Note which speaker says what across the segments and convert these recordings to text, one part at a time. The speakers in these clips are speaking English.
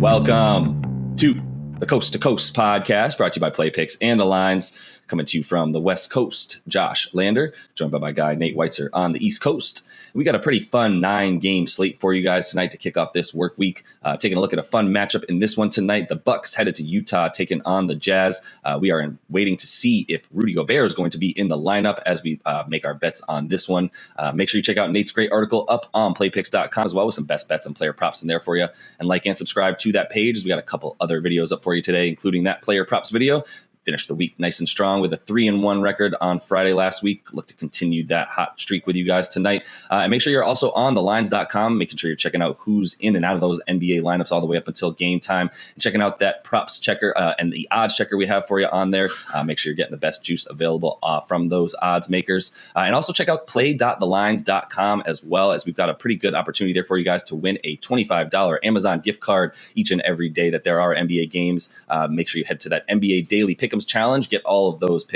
Speaker 1: Welcome to the Coast to Coast podcast, brought to you by Play Picks and the Lines. Coming to you from the West Coast, Josh Lander, joined by my guy Nate Weitzer on the East Coast. We got a pretty fun 9-game slate for you guys tonight to kick off this work week. Taking a look at a fun matchup in this one tonight. The Bucks headed to Utah, taking on the Jazz. We are waiting to see if Rudy Gobert is going to be in the lineup as we make our bets on this one. Make sure you check out Nate's great article up on playpicks.com as well with some best bets and player props in there for you. And like and subscribe to that page. We got a couple other videos up for you today, including that player props video. Finished the week nice and strong with a 3-1 record on Friday last week. Look to continue that hot streak with you guys tonight. And make sure you're also on thelines.com, making sure you're checking out who's in and out of those NBA lineups all the way up until game time. And checking out that props checker and the odds checker we have for you on there. Make sure you're getting the best juice available from those odds makers. And also check out play.thelines.com as well, as we've got a pretty good opportunity there for you guys to win a $25 Amazon gift card each and every day that there are NBA games. Make sure you head to that NBA Daily Pick'ems Challenge, get all of those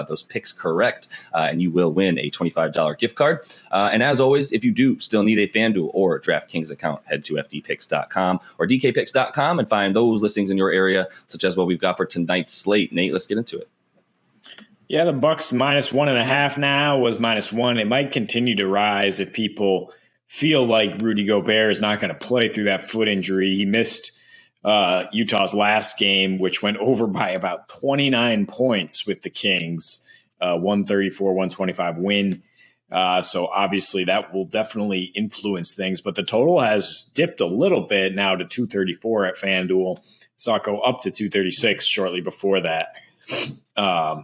Speaker 1: those picks correct, and you will win a $25 gift card. And as always, if you do still need a FanDuel or DraftKings account, head to fdpicks.com or dkpicks.com and find those listings in your area, such as what we've got for tonight's slate. Nate, let's get into it.
Speaker 2: Yeah, the Bucks -1.5 now, was -1. It might continue to rise if people feel like Rudy Gobert is not going to play through that foot injury. He missed Utah's last game, which went over by about 29 points with the Kings, 134-125 win. So obviously that will definitely influence things, but the total has dipped a little bit now to 234 at FanDuel. Saw it go up to 236 shortly before that.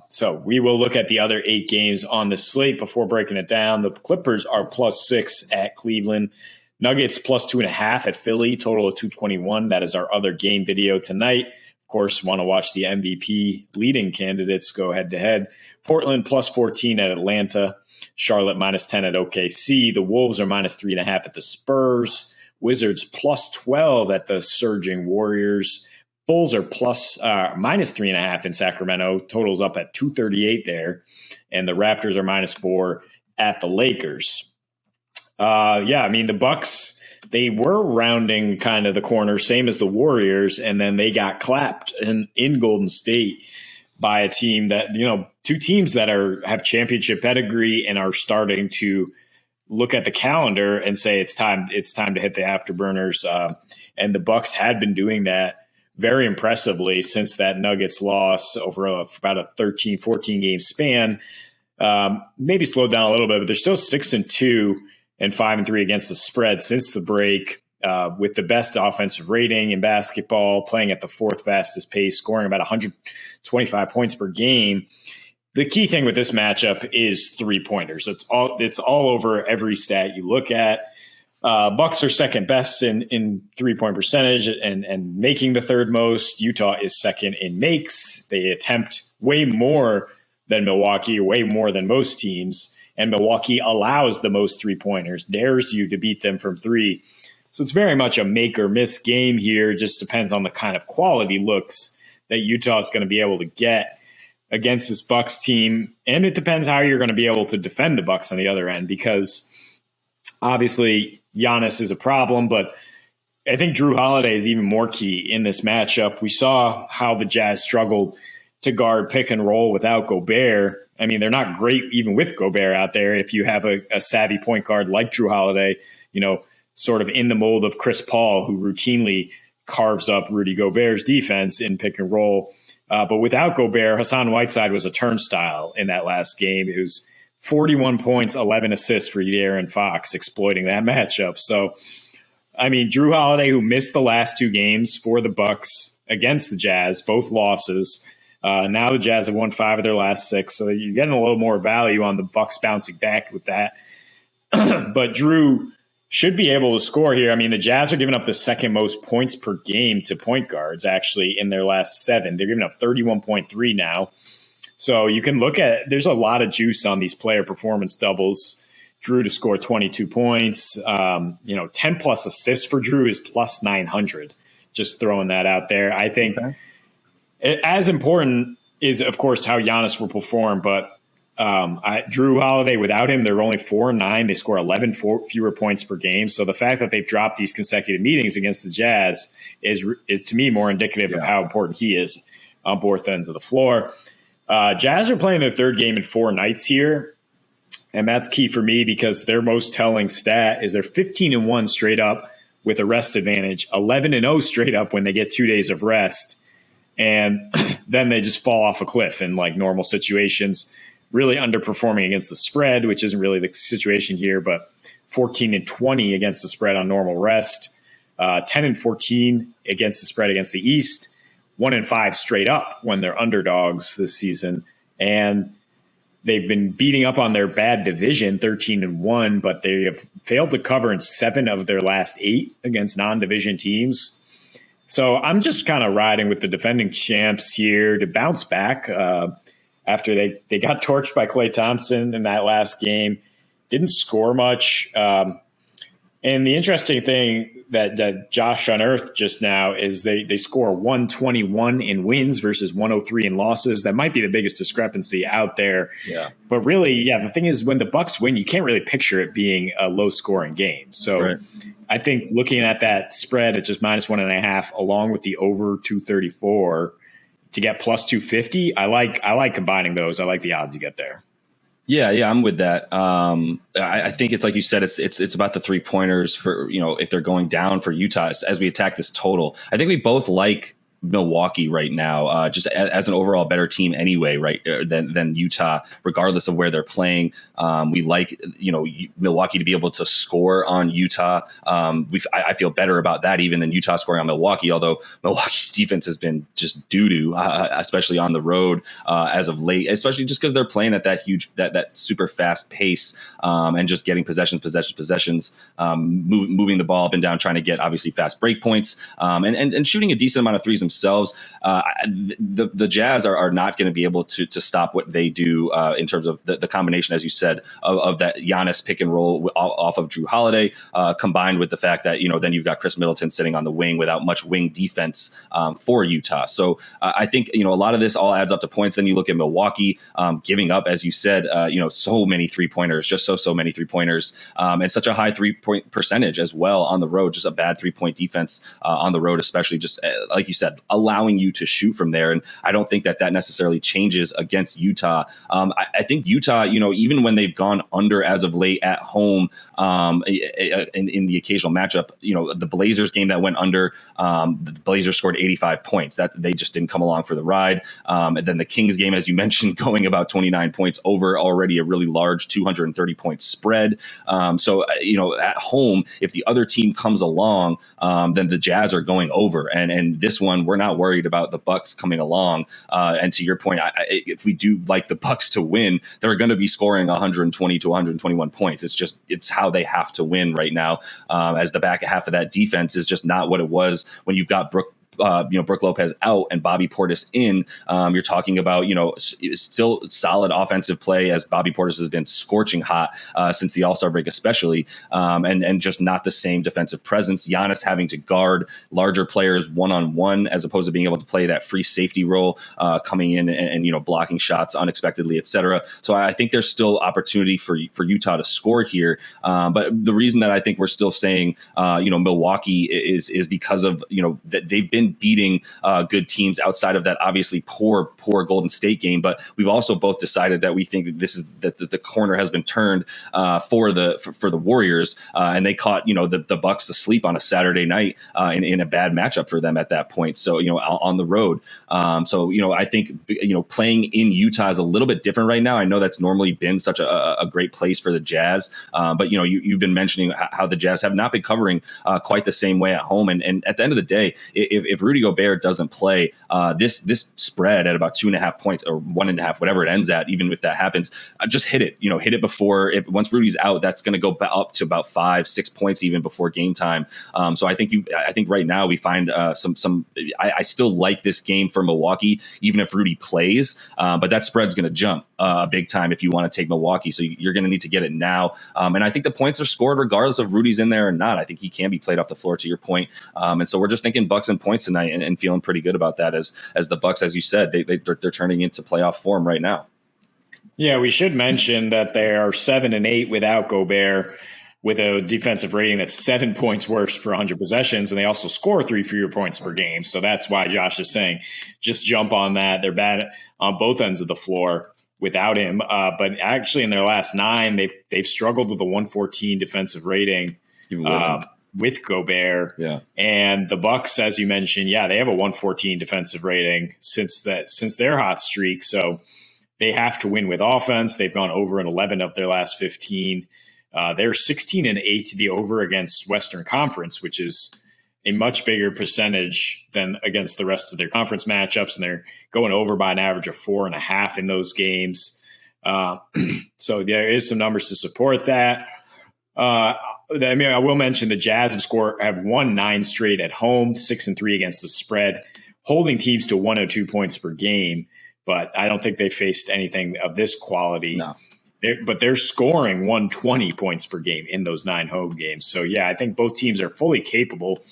Speaker 2: So we will look at the other 8 games on the slate before breaking it down. The Clippers are +6 at Cleveland. Nuggets +2.5 at Philly, total of 221. That is our other game video tonight. Of course, want to watch the MVP leading candidates go head-to-head. Portland +14 at Atlanta. Charlotte -10 at OKC. The Wolves are -3.5 at the Spurs. Wizards +12 at the surging Warriors. Bulls are -3.5 in Sacramento. Totals up at 238 there. And the Raptors are -4 at the Lakers. The Bucks, they were rounding kind of the corner, same as the Warriors, and then they got clapped in Golden State by a team that, two teams that have championship pedigree and are starting to look at the calendar and say it's time to hit the afterburners. And the Bucks had been doing that very impressively since that Nuggets loss over about a 13, 14 game span. Maybe slowed down a little bit, but they're still 6-2. And 5-3 against the spread since the break, with the best offensive rating in basketball, playing at the 4th fastest pace, scoring about 125 points per game. The key thing with this matchup is 3-pointers. It's all over every stat you look at. Bucks are second best in 3-point percentage and making the third most. Utah is second in makes. They attempt way more than Milwaukee, way more than most teams. And Milwaukee allows the most 3-pointers, dares you to beat them from 3. So it's very much a make or miss game here. It just depends on the kind of quality looks that Utah is going to be able to get against this Bucks team. And it depends how you're going to be able to defend the Bucks on the other end, because obviously Giannis is a problem, but I think Drew Holiday is even more key in this matchup. We saw how the Jazz struggled to guard pick and roll without Gobert. I mean, they're not great even with Gobert out there. If you have a savvy point guard like Drew Holiday, sort of in the mold of Chris Paul, who routinely carves up Rudy Gobert's defense in pick and roll. But without Gobert, Hassan Whiteside was a turnstile in that last game. It was 41 points, 11 assists for De'Aaron Fox, exploiting that matchup. So, I mean, Drew Holiday, who missed the last 2 games for the Bucks against the Jazz, both losses. Now the Jazz have won 5 of their last 6, so you're getting a little more value on the Bucks bouncing back with that. But Drew should be able to score here. I mean, the Jazz are giving up the second most points per game to point guards, actually, in their last 7. They're giving up 31.3 now. So you can look at – there's a lot of juice on these player performance doubles. Drew to score 22 points. 10-plus assists for Drew is plus 900. Just throwing that out there. I think as important is, of course, how Giannis will perform, but Drew Holiday, without him, they're only 4-9. They score 11 fewer points per game. So the fact that they've dropped these consecutive meetings against the Jazz is to me more indicative of how important he is on both ends of the floor. Jazz are playing their third game in 4 nights here, and that's key for me because their most telling stat is they're 15-1 straight up with a rest advantage, 11-0 straight up when they get 2 days of rest, and then they just fall off a cliff in like normal situations. Really underperforming against the spread, which isn't really the situation here, but 14-20 against the spread on normal rest, 10-14 against the spread against the East, 1-5 straight up when they're underdogs this season. And they've been beating up on their bad division, 13-1, but they have failed to cover in 7 of their last 8 against non-division teams. So I'm just kind of riding with the defending champs here to bounce back after they got torched by Klay Thompson in that last game. Didn't score much. And the interesting thing that Josh unearthed just now is they score 121 in wins versus 103 in losses. That might be the biggest discrepancy out there.
Speaker 1: Yeah.
Speaker 2: But really, the thing is when the Bucks win, you can't really picture it being a low-scoring game. So right. I think looking at that spread at just -1.5 along with the over 234 to get plus 250, I like combining those. I like the odds you get there.
Speaker 1: Yeah, I'm with that. I think it's like you said, it's about the 3-pointers for, if they're going down for Utah as we attack this total. I think we both like Milwaukee right now, just as an overall better team anyway, right? Than Utah, regardless of where they're playing. We like, Milwaukee to be able to score on Utah. I feel better about that even than Utah scoring on Milwaukee, although Milwaukee's defense has been just doo-doo, especially on the road as of late, especially just because they're playing at that super fast pace and just getting possessions, moving the ball up and down, trying to get obviously fast break points and shooting a decent amount of threes themselves. The Jazz are not going to be able to stop what they do in terms of the combination, as you said, of that Giannis pick and roll off of Drew Holiday, combined with the fact that, then you've got Chris Middleton sitting on the wing without much wing defense for Utah. So I think, a lot of this all adds up to points. Then you look at Milwaukee giving up, as you said, so many 3-pointers, just so many 3-pointers, and such a high 3-point percentage as well on the road, just a bad 3-point defense on the road, especially just like you said, allowing you to shoot from there. And I don't think that necessarily changes against Utah. I think Utah, even when they've gone under as of late at home in the occasional matchup, the Blazers game that went under, the Blazers scored 85 points. That they just didn't come along for the ride. And then the Kings game, as you mentioned, going about 29 points over already a really large 230 point spread. So, at home, if the other team comes along, then the Jazz are going over. And this one, we're not worried about the Bucks coming along. And to your point, if we do like the Bucks to win, they're going to be scoring 120 to 121 points. It's how they have to win right now, as the back half of that defense is just not what it was when you've got Brook Lopez out and Bobby Portis in. You're talking about, still solid offensive play as Bobby Portis has been scorching hot since the All-Star break, especially, and just not the same defensive presence. Giannis having to guard larger players one-on-one as opposed to being able to play that free safety role, coming in and blocking shots unexpectedly, etc. So I think there's still opportunity for Utah to score here. But the reason that I think we're still saying, Milwaukee is because of, that they've been beating good teams outside of that obviously poor Golden State game, but we've also both decided that we think that the corner has been turned for the Warriors, and they caught the Bucks asleep on a Saturday night in a bad matchup for them at that point. So on the road, I think playing in Utah is a little bit different right now. I know that's normally been such a great place for the Jazz, but you've been mentioning how the Jazz have not been covering quite the same way at home, and at the end of the day, if Rudy Gobert doesn't play, this spread at about 2.5 points or 1.5, whatever it ends at, even if that happens, just hit it. Hit it before. Once Rudy's out, that's going to go up to about 5-6 points even before game time. So I think right now we find some. I still like this game for Milwaukee, even if Rudy plays, but that spread's going to jump big time if you want to take Milwaukee. So you're going to need to get it now. And I think the points are scored regardless of Rudy's in there or not. I think he can be played off the floor, to your point. And so we're just thinking Bucks and points tonight and feeling pretty good about that as the Bucks, as you said, they're turning into playoff form right now.
Speaker 2: Yeah, we should mention that they are 7-8 without Gobert, with a defensive rating that's 7 points worse per 100 possessions, and they also score 3 fewer points per game. So that's why Josh is saying just jump on that. They're bad on both ends of the floor without him. But actually, in their last 9, they've struggled with a 114 defensive rating with Gobert.
Speaker 1: Yeah.
Speaker 2: And the Bucks, as you mentioned, they have a 114 defensive rating since their hot streak. So they have to win with offense. They've gone over in 11 of their last 15. They're 16-8 to the over against Western Conference, which is a much bigger percentage than against the rest of their conference matchups. And they're going over by an average of 4.5 in those games. So there is some numbers to support that. I will mention the Jazz have won 9 straight at home, 6-3 against the spread, holding teams to 102 points per game. But I don't think they faced anything of this quality.
Speaker 1: No.
Speaker 2: But they're scoring 120 points per game in those 9 home games. So, I think both teams are fully capable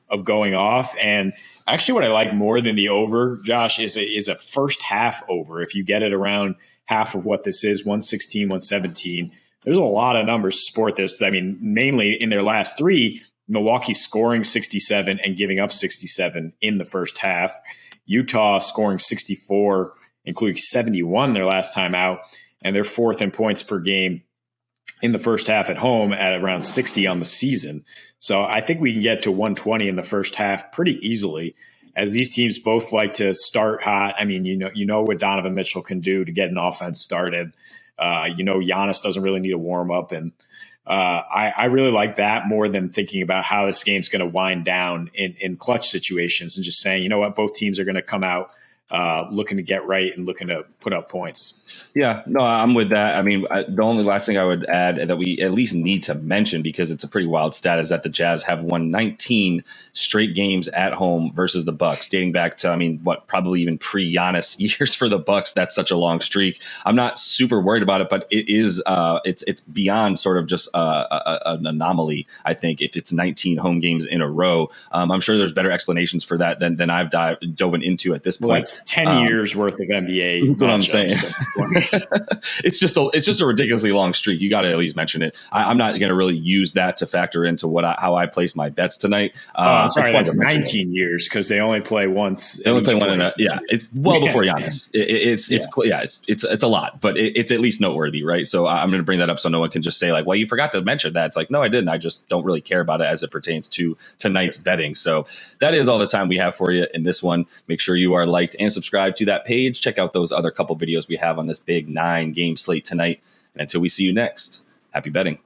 Speaker 2: of going off. And actually what I like more than the over, Josh, is a first half over. If you get it around half of what this is, 116, 117, there's a lot of numbers to support this. I mean, mainly in their last 3, Milwaukee scoring 67 and giving up 67 in the first half. Utah scoring 64, including 71 their last time out. And they're 4th in points per game in the first half at home at around 60 on the season. So I think we can get to 120 in the first half pretty easily, as these teams both like to start hot. I mean, you know what Donovan Mitchell can do to get an offense started. Giannis doesn't really need a warm up. And I really like that more than thinking about how this game's going to wind down in clutch situations, and just saying, you know what, both teams are going to come out looking to get right and looking to put up points.
Speaker 1: Yeah, no, I'm with that. I mean, the only last thing I would add that we at least need to mention, because it's a pretty wild stat, is that the Jazz have won 19 straight games at home versus the Bucks, dating back to, probably even pre-Giannis years for the Bucks. That's such a long streak. I'm not super worried about it, but it is, it's beyond sort of just an anomaly, I think, if it's 19 home games in a row. I'm sure there's better explanations for that than I've dove into at this point.
Speaker 2: Well, that's 10 years worth of NBA.
Speaker 1: That's what I'm saying. It's just a ridiculously long streak. You got to at least mention it. I'm not going to really use that to factor into how I place my bets tonight.
Speaker 2: I'm sorry, that's 19 years, because they only play once.
Speaker 1: They only play one. It's well before Giannis. It's a lot, but it's at least noteworthy, right? So I'm going to bring that up so no one can just say like, "Well, you forgot to mention that." It's like, no, I didn't. I just don't really care about it as it pertains to tonight's betting. So that is all the time we have for you in this one. Make sure you are liked and subscribed to that page. Check out those other couple videos we have on this big 9-game slate tonight. And until we see you next, happy betting.